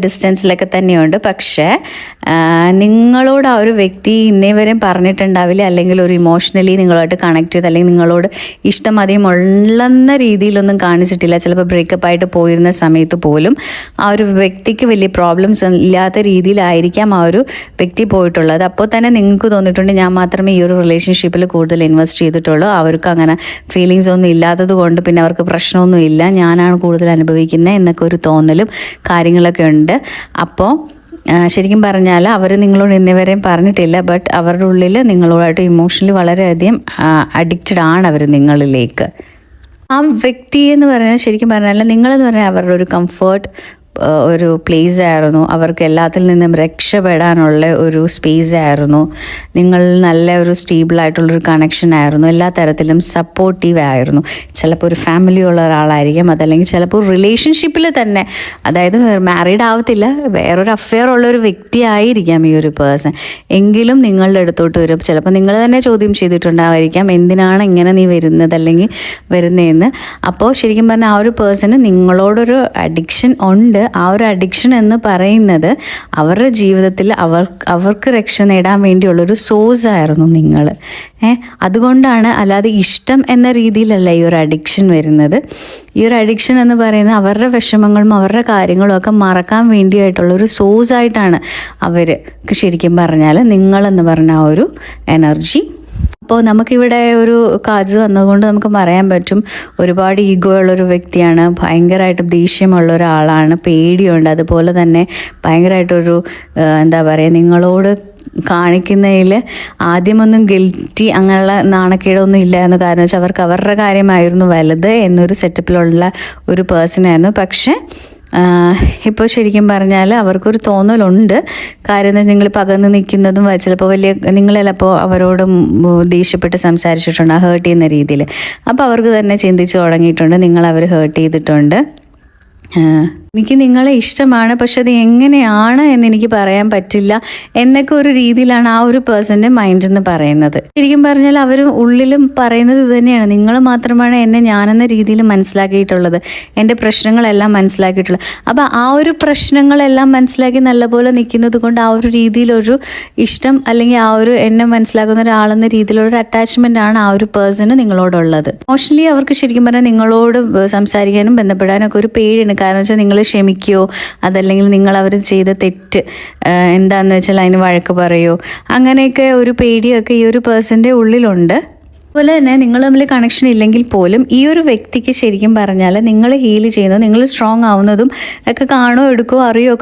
ഡിസ്റ്റൻസിലൊക്കെ തന്നെയുണ്ട്. പക്ഷേ നിങ്ങളോട് ആ ഒരു വ്യക്തി ഇന്നേ വരെയും പറഞ്ഞിട്ടുണ്ടാവില്ല, അല്ലെങ്കിൽ ഒരു ഇമോഷണലി നിങ്ങളുമായിട്ട് കണക്ട് ചെയ്ത് അല്ലെങ്കിൽ നിങ്ങളോട് ഇഷ്ടം അധികം ഉള്ളെന്ന രീതിയിലൊന്നും കാണിച്ചിട്ടില്ല. ചിലപ്പോൾ ബ്രേക്കപ്പ് ആയിട്ട് പോയിരുന്ന സമയത്ത് പോലും ആ ഒരു വ്യക്തിക്ക് വലിയ പ്രോബ്ലംസ് ഇല്ലാത്ത രീതിയിലായിരിക്കാം ആ ഒരു വ്യക്തി പോയിട്ടുള്ളത്. അപ്പോൾ തന്നെ നിങ്ങൾക്ക് തോന്നിയിട്ടുണ്ട് ഞാൻ മാത്രമേ ഈ ഒരു റിലേഷൻഷിപ്പിൽ കൂടുതൽ ഇൻവെസ്റ്റ് ചെയ്തിട്ടുള്ളൂ, അവർക്ക് അങ്ങനെ ഫീലിങ്സ് ഒന്നും ഇല്ലാത്തത് കൊണ്ട് പിന്നെ അവർക്ക് പ്രശ്നമൊന്നും ഇല്ല, ഞാനാണ് കൂടുതൽ അനുഭവിക്കുന്നത് എന്നൊക്കെ ഒരു തോന്നലും കാര്യങ്ങളൊക്കെ ഉണ്ട്. അപ്പോൾ ശരിക്കും പറഞ്ഞാൽ അവർ നിങ്ങളോട് ഇന്നേവരെയും പറഞ്ഞിട്ടില്ല, ബട്ട് അവരുടെ ഉള്ളിൽ നിങ്ങളോടായിട്ട് ഇമോഷണലി വളരെയധികം അഡിക്റ്റഡ് ആണ് അവർ നിങ്ങളിലേക്ക്. ആ വ്യക്തി എന്ന് പറഞ്ഞാൽ ശരിക്കും പറഞ്ഞാൽ നിങ്ങളെന്ന് പറഞ്ഞാൽ അവരുടെ ഒരു കംഫർട്ട് ഒരു പ്ലേസ് ആയിരുന്നു, അവർക്ക് എല്ലാത്തിൽ നിന്നും രക്ഷപ്പെടാനുള്ള ഒരു സ്പേസ് ആയിരുന്നു, നിങ്ങൾ നല്ല ഒരു സ്റ്റേബിളായിട്ടുള്ളൊരു കണക്ഷൻ ആയിരുന്നു, എല്ലാ തരത്തിലും സപ്പോർട്ടീവ് ആയിരുന്നു. ചിലപ്പോൾ ഒരു ഫാമിലി ഉള്ള ഒരാളായിരിക്കും, അതല്ലെങ്കിൽ ചിലപ്പോൾ റിലേഷൻഷിപ്പിൽ തന്നെ, അതായത് മാരീഡ് ആവത്തില്ല, വേറൊരു അഫെയർ ഉള്ളൊരു വ്യക്തി ആയിരിക്കാം ഈ ഒരു പേഴ്സൺ. എങ്കിലും നിങ്ങളുടെ അടുത്തോട്ട് വരും. ചിലപ്പോൾ നിങ്ങൾ തന്നെ ചോദ്യം ചെയ്തിട്ടുണ്ടാവായിരിക്കാം, എന്തിനാണ് ഇങ്ങനെ നീ വരുന്നത് അല്ലെങ്കിൽ വരുന്നതെന്ന്. അപ്പോൾ ശരിക്കും പറഞ്ഞാൽ ആ ഒരു പേഴ്സണ് നിങ്ങളോടൊരു അഡിക്ഷൻ ഉണ്ട്. ആ ഒരു അഡിക്ഷൻ എന്ന് പറയുന്നത് അവരുടെ ജീവിതത്തിൽ അവർക്ക് രക്ഷ നേടാൻ വേണ്ടിയുള്ളൊരു സോഴ്സ് ആയിരുന്നു നിങ്ങൾ. അതുകൊണ്ടാണ്, അല്ലാതെ ഇഷ്ടം എന്ന രീതിയിലല്ല ഈ ഒരു അഡിക്ഷൻ വരുന്നത്. ഈ ഒരു അഡിക്ഷൻ എന്ന് പറയുന്നത് അവരുടെ വിഷമങ്ങളും അവരുടെ കാര്യങ്ങളും ഒക്കെ മറക്കാൻ വേണ്ടിയായിട്ടുള്ളൊരു സോഴ്സ് ആയിട്ടാണ് അവർ ശരിക്കും പറഞ്ഞാൽ നിങ്ങളെന്ന് പറഞ്ഞ ആ ഒരു എനർജി. അപ്പോൾ നമുക്കിവിടെ ഒരു കാർഡ്സ് വന്നതുകൊണ്ട് നമുക്ക് പറയാൻ പറ്റും ഒരുപാട് ഈഗോ ഉള്ളൊരു വ്യക്തിയാണ്, ഭയങ്കരമായിട്ട് ദേഷ്യമുള്ള ഒരാളാണ്, പേടിയുണ്ട്, അതുപോലെ തന്നെ ഭയങ്കരമായിട്ടൊരു എന്താ പറയുക, നിങ്ങളോട് കാണിക്കുന്നതിൽ ആദ്യമൊന്നും ഗിൽറ്റി അങ്ങനെയുള്ള നാണക്കേടൊന്നും ഇല്ലായിരുന്നു. കാരണം വെച്ചാൽ അവർക്ക് അവരുടെ കാര്യമായിരുന്നു വലുത് എന്നൊരു സെറ്റപ്പിലുള്ള ഒരു പേഴ്സണായിരുന്നു. പക്ഷേ ഇപ്പോൾ ശരിക്കും പറഞ്ഞാൽ അവർക്കൊരു തോന്നലുണ്ട്. കാര്യം നിങ്ങൾ പകർന്ന് നിൽക്കുന്നതും ചിലപ്പോൾ വലിയ നിങ്ങളെല്ലപ്പോൾ അവരോട് ദേഷ്യപ്പെട്ട് സംസാരിച്ചിട്ടുണ്ട് ഹേർട്ട് ചെയ്യുന്ന രീതിയിൽ. അപ്പോൾ അവർക്ക് തന്നെ ചിന്തിച്ച് തുടങ്ങിയിട്ടുണ്ട് നിങ്ങൾ അവർ ഹേർട്ട് ചെയ്തിട്ടുണ്ട്, എനിക്ക് നിങ്ങളെ ഇഷ്ടമാണ്, പക്ഷെ അത് എങ്ങനെയാണ് എന്നെനിക്ക് പറയാൻ പറ്റില്ല എന്നൊക്കെ ഒരു രീതിയിലാണ് ആ ഒരു പേഴ്സൻ്റെ മൈൻഡ് എന്ന് പറയുന്നത്. ശരിക്കും പറഞ്ഞാൽ അവർ ഉള്ളിലും പറയുന്നത് ഇത് തന്നെയാണ്, നിങ്ങൾ മാത്രമാണ് എന്നെ ഞാനെന്ന രീതിയിൽ മനസ്സിലാക്കിയിട്ടുള്ളത്, എൻ്റെ പ്രശ്നങ്ങളെല്ലാം മനസ്സിലാക്കിയിട്ടുള്ളത്. അപ്പോൾ ആ ഒരു പ്രശ്നങ്ങളെല്ലാം മനസ്സിലാക്കി നല്ലപോലെ നിൽക്കുന്നത് കൊണ്ട് ആ ഒരു രീതിയിലൊരു ഇഷ്ടം അല്ലെങ്കിൽ ആ ഒരു എന്നെ മനസ്സിലാക്കുന്ന ഒരാളെന്ന രീതിയിലൊരു അറ്റാച്ച്മെൻ്റ് ആണ് ആ ഒരു പേഴ്സണ് നിങ്ങളോടുള്ളത്. ഇമോഷണലി അവർക്ക് ശരിക്കും പറഞ്ഞാൽ നിങ്ങളോട് സംസാരിക്കാനും ബന്ധപ്പെടാനും ഒക്കെ ഒരു പേടിയാണ്. കാരണം വെച്ചാൽ നിങ്ങൾ ക്ഷമിക്കുകയോ അതല്ലെങ്കിൽ നിങ്ങൾ അവർ ചെയ്ത തെറ്റ് എന്താണെന്ന് വെച്ചാൽ അതിന് വഴക്ക് പറയുമോ, അങ്ങനെയൊക്കെ ഒരു പേടിയൊക്കെ ഈ ഒരു പേഴ്സൻ്റെ ഉള്ളിലുണ്ട്. അതുപോലെ തന്നെ നിങ്ങൾ തമ്മിൽ കണക്ഷൻ ഇല്ലെങ്കിൽ പോലും ഈ ഒരു വ്യക്തിക്ക് ശരിക്കും പറഞ്ഞാൽ നിങ്ങൾ ഹീൽ ചെയ്യുന്നതും നിങ്ങൾ സ്ട്രോങ് ആവുന്നതും ഒക്കെ കാണുമോ എടുക്കുകയോ അറിയോ